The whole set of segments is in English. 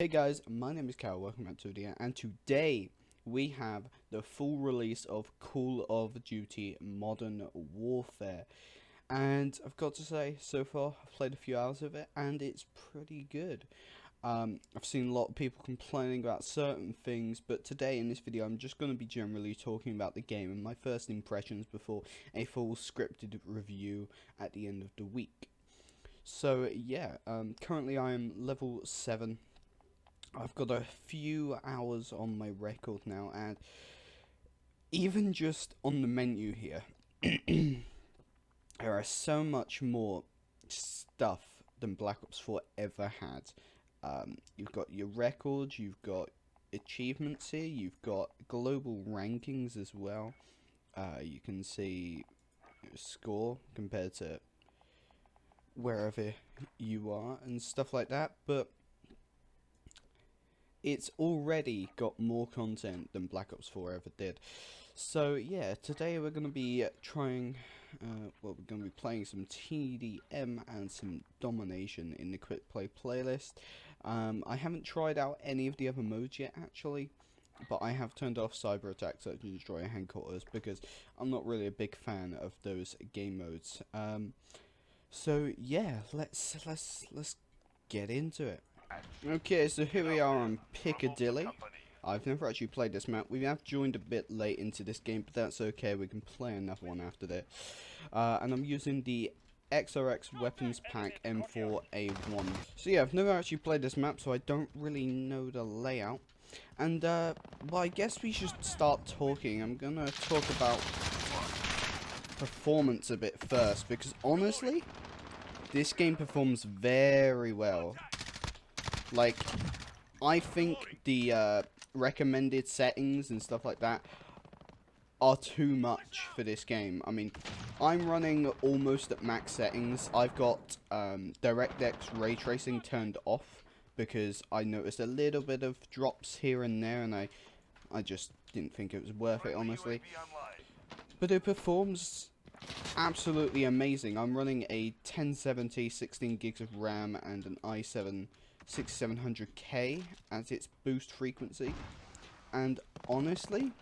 Hey guys, my name is Carol, welcome back to the video, and today we have the full release of Call of Duty Modern Warfare. And I've got to say, so far I've played a few hours of it and it's pretty good. I've seen a lot of people complaining about certain things, but today in this video I'm just going to be generally talking about the game and my first impressions before a full scripted review at the end of the week. So yeah, currently I am level 7. I've got a few hours on my record now, and even just on the menu here, there are so much more stuff than Black Ops 4 ever had. You've got your records, you've got achievements here, you've got global rankings as well. You can see your score compared to wherever you are and stuff like that, but it's already got more content than Black Ops 4 ever did. So yeah, today we're going to be trying, we're going to be playing some TDM and some Domination in the Quick Play playlist. I haven't tried out any of the other modes yet actually, but I have turned off Cyber Attack, Search and Destroy, and Headquarters because I'm not really a big fan of those game modes. So yeah, let's get into it. Okay, so here we are on Piccadilly. I've never actually played this map. We have joined a bit late into this game, but that's okay. We can play another one after this. And I'm using the XRX Weapons Pack M4A1. So yeah, I've never actually played this map, so I don't really know the layout. And, well, I guess we should start talking. I'm gonna talk about performance a bit first, because honestly, this game performs very well. Like, I think the recommended settings and stuff like that are too much for this game. I mean, I'm running almost at max settings. I've got DirectX ray tracing turned off because I noticed a little bit of drops here and there, and I just didn't think it was worth it, honestly. But it performs absolutely amazing. I'm running a 1070, 16 gigs of RAM, and an i7 6700K as its boost frequency, and honestly,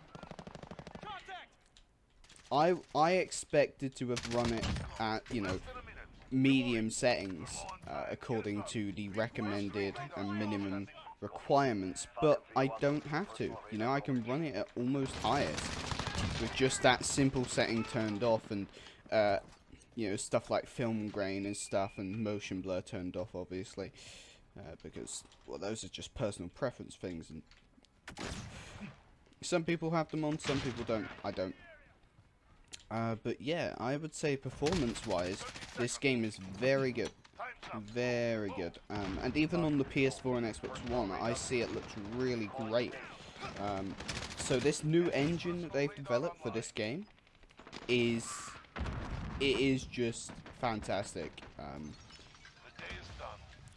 I expected to have run it at, you know, medium settings according to the recommended and minimum requirements, but I don't have to. You know, I can run it at almost highest with just that simple setting turned off, and you know, stuff like film grain and stuff and motion blur turned off, obviously. Because, well, those are just personal preference things, and some people have them on, some people don't. I don't. But yeah, I would say performance-wise, this game is very good. Very good. And even on the PS4 and Xbox One, I see it looks really great. So this new engine that they've developed for this game is just fantastic.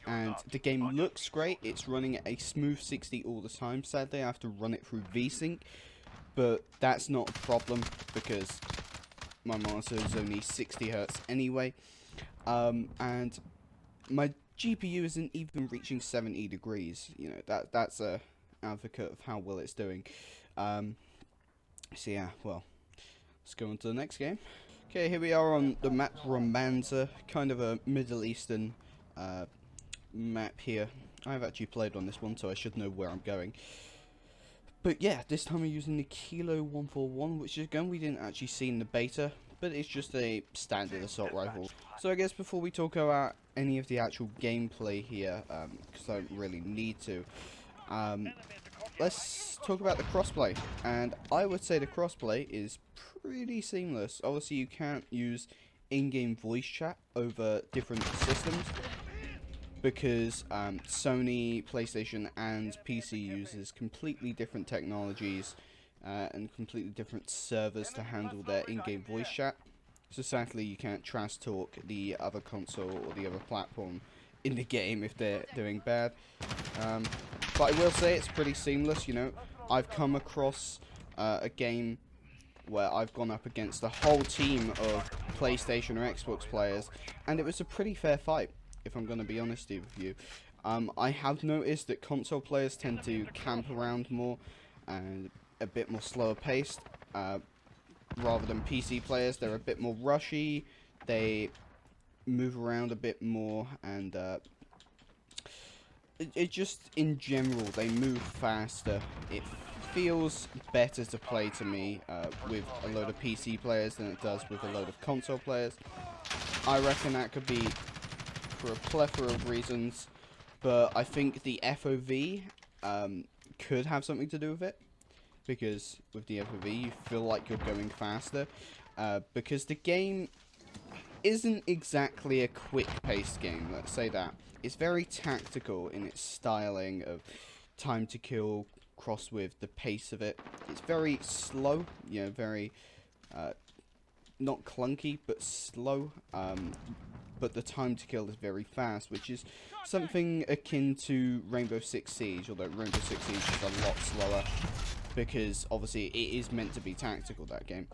And the game looks great. It's running at a smooth 60 all the time. Sadly, I have to run it through VSync, but that's not a problem because my monitor is only 60 Hz anyway. And my GPU isn't even reaching 70 degrees. You know, that's a advocate of how well it's doing. So yeah, well, let's go on to the next game. Okay, here we are on the map Romanza, kind of a Middle Eastern map here. I've actually played on this one, so I should know where I'm going. But yeah, this time we're using the Kilo 141, which is a gun we didn't actually see in the beta, but it's just a standard assault rifle. So I guess before we talk about any of the actual gameplay here, because I don't really need to, let's talk about the crossplay. And I would say the crossplay is pretty seamless. Obviously you can't use in-game voice chat over different systems, because Sony, PlayStation, and PC uses completely different technologies and completely different servers to handle their in-game voice chat. So sadly, you can't trash talk the other console or the other platform in the game if they're doing bad. But I will say it's pretty seamless. You know, I've come across a game where I've gone up against a whole team of PlayStation or Xbox players, and it was a pretty fair fight, if I'm going to be honest with you. I have noticed that console players tend to camp around more and a bit more slower paced, rather than PC players. They're a bit more rushy, they move around a bit more, and it just, in general, they move faster. It feels better to play to me with a load of PC players than it does with a load of console players. I reckon that could be for a plethora of reasons, but I think the FOV could have something to do with it, because with the FOV you feel like you're going faster, because the game isn't exactly a quick-paced game, let's say that. It's very tactical in its styling of time to kill crossed with the pace of it. It's very slow, you know, very not clunky, but slow. But the time to kill is very fast, which is something akin to Rainbow Six Siege, although Rainbow Six Siege is a lot slower, because obviously it is meant to be tactical, that game.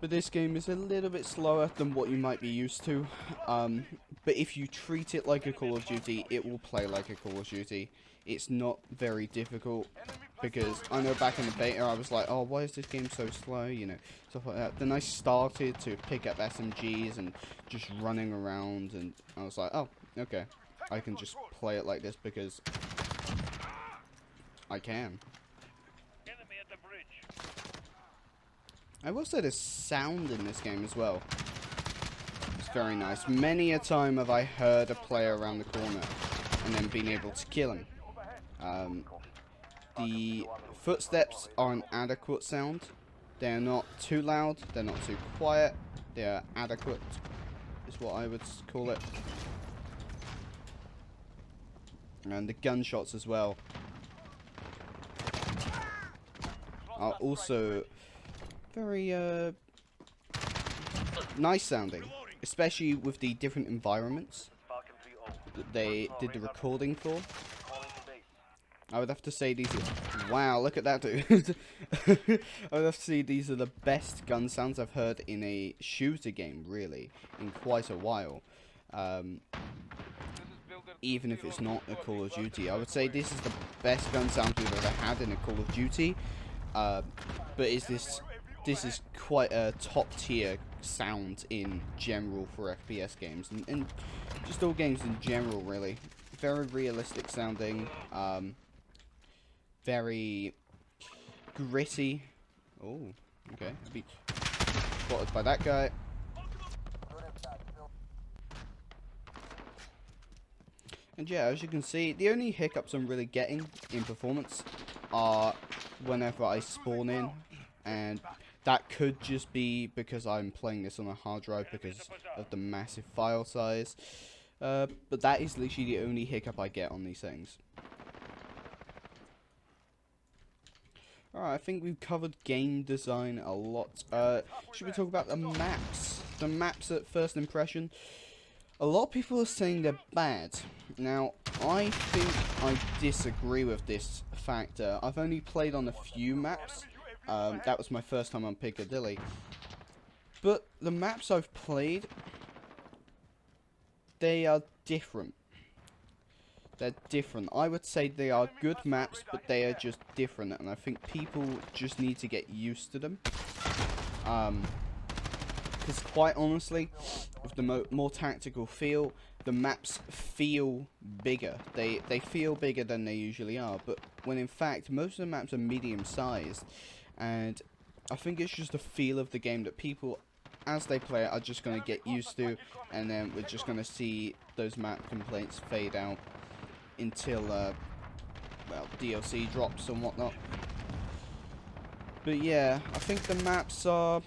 But this game is a little bit slower than what you might be used to. But if you treat it like a Call of Duty, it will play like a Call of Duty. It's not very difficult, because I know back in the beta I was like, oh, why is this game so slow, you know, stuff like that. Then I started to pick up SMGs and just running around, and I was like, oh, okay, I can just play it like this because I can. I will say the sound in this game as well. It's very nice. Many a time have I heard a player around the corner and then been able to kill him. The footsteps are an adequate sound. They are not too loud, they're not too quiet. They are adequate, is what I would call it. And the gunshots as well are also very nice sounding, especially with the different environments that they did the recording for. I would have to say these are... Wow, look at that dude. I would have to say these are the best gun sounds I've heard in a shooter game, really, in quite a while. Even if it's not a Call of Duty, I would say this is the best gun sound we've ever had in a Call of Duty. But this is quite a top tier sound in general for FPS games, and just all games in general, really. Very realistic sounding, very gritty. Oh, okay. Be spotted by that guy. And yeah, as you can see, the only hiccups I'm really getting in performance are whenever I spawn in, and that could just be because I'm playing this on a hard drive because of the massive file size. But that is literally the only hiccup I get on these things. Alright, I think we've covered game design a lot. Should we talk about the maps? The maps at first impression. A lot of people are saying they're bad. Now, I think I disagree with this factor. I've only played on a few maps. That was my first time on Piccadilly. But the maps I've played, they are different. They're different. I would say they are good maps, but they are just different, and I think people just need to get used to them. Because quite honestly, with the more tactical feel, the maps feel bigger. They feel bigger than they usually are, but when in fact most of the maps are medium-sized, and I think it's just the feel of the game that people, as they play it, are just going to get used to, and then we're just going to see those map complaints fade out until, well, DLC drops and whatnot. But yeah, I think the maps are,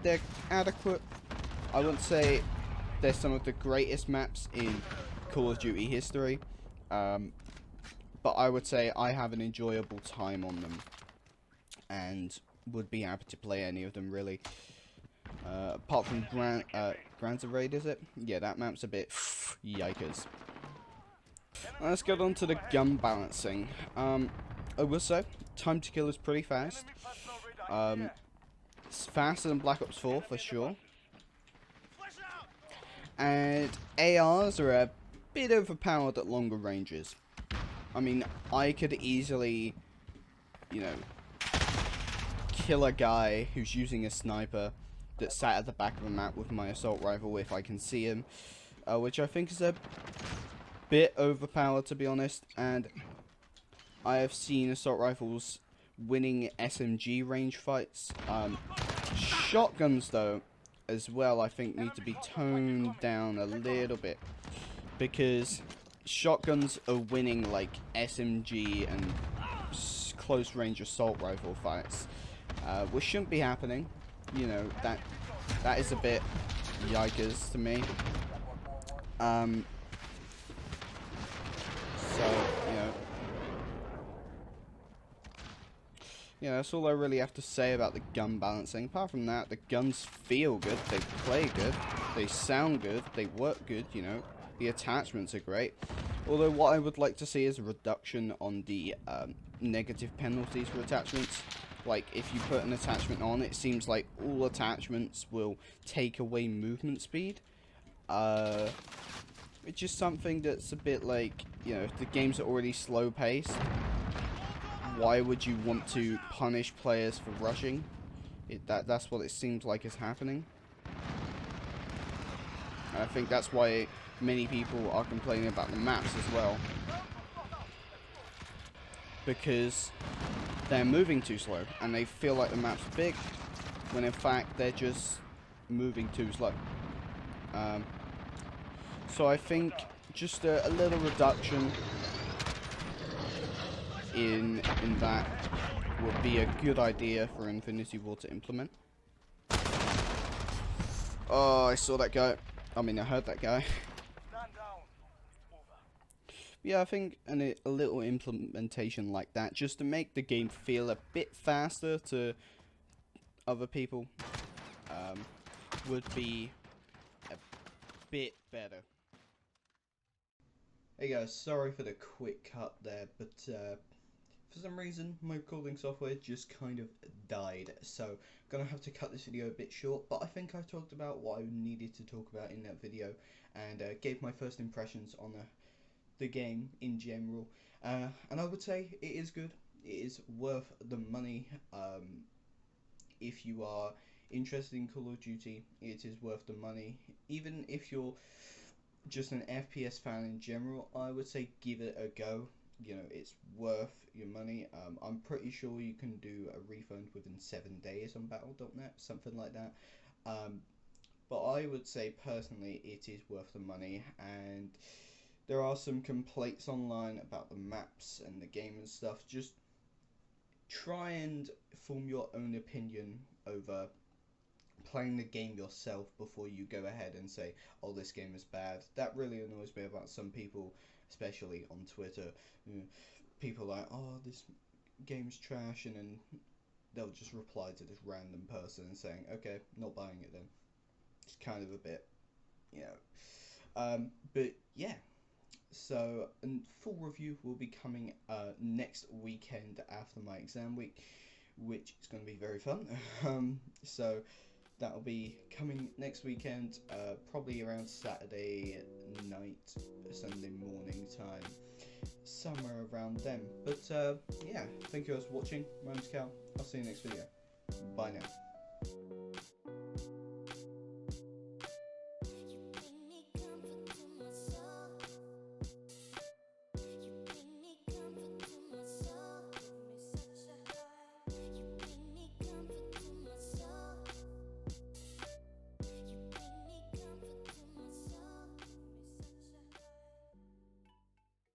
they're adequate. I wouldn't say they're some of the greatest maps in Call of Duty history, but I would say I have an enjoyable time on them, and would be happy to play any of them, really. Apart from Granza Raid, is it? Yeah, that map's a bit yikers. Let's get on to the gun balancing. I will say, time to kill is pretty fast. It's faster than Black Ops 4 for sure. And ARs are a bit overpowered at longer ranges. I mean, I could easily, you know, kill a guy who's using a sniper that sat at the back of a map with my assault rifle if I can see him, which I think is a bit overpowered, to be honest. And I have seen assault rifles winning SMG range fights. Shotguns, though, as well, I think need to be toned down a little bit, because shotguns are winning like SMG and close range assault rifle fights, which shouldn't be happening. You know, that is a bit yikers to me. So, yeah, that's all I really have to say about the gun balancing. Apart from that, the guns feel good, they play good, they sound good, they work good, you know. The attachments are great. Although what I would like to see is a reduction on the negative penalties for attachments. Like, if you put an attachment on, it seems like all attachments will take away movement speed. It's just something that's a bit like, you know, if the games are already slow paced, why would you want to punish players for rushing? That's what it seems like is happening. And I think that's why many people are complaining about the maps as well. Because they're moving too slow, and they feel like the map's big, when in fact they're just moving too slow. So I think just a little reduction in that would be a good idea for Infinity Ward to implement. Oh, I saw that guy. I mean, I heard that guy. Yeah, I think a little implementation like that, just to make the game feel a bit faster to other people, would be a bit better. Hey guys, sorry for the quick cut there, but for some reason my recording software just kind of died, so gonna have to cut this video a bit short. But I think I talked about what I needed to talk about in that video, and gave my first impressions on the game in general, and I would say it is good. It is worth the money. If you are interested in Call of Duty, it is worth the money. Even if you're just an FPS fan in general, I would say give it a go. You know, it's worth your money. I'm pretty sure you can do a refund within 7 days on Battle.net, something like that. But I would say personally it is worth the money, and there are some complaints online about the maps and the game and stuff. Just try and form your own opinion over playing the game yourself before you go ahead and say, oh, this game is bad. That really annoys me about some people, especially on Twitter. You know, people like, oh, this game's trash, and then they'll just reply to this random person and saying, okay, not buying it then. It's kind of a bit, you know. But yeah. So, a full review will be coming next weekend after my exam week, which is going to be very fun. So, that'll be coming next weekend, probably around Saturday night, Sunday morning time, somewhere around then. But, yeah, thank you guys for watching. My name's Cal. I'll see you next video. Bye now.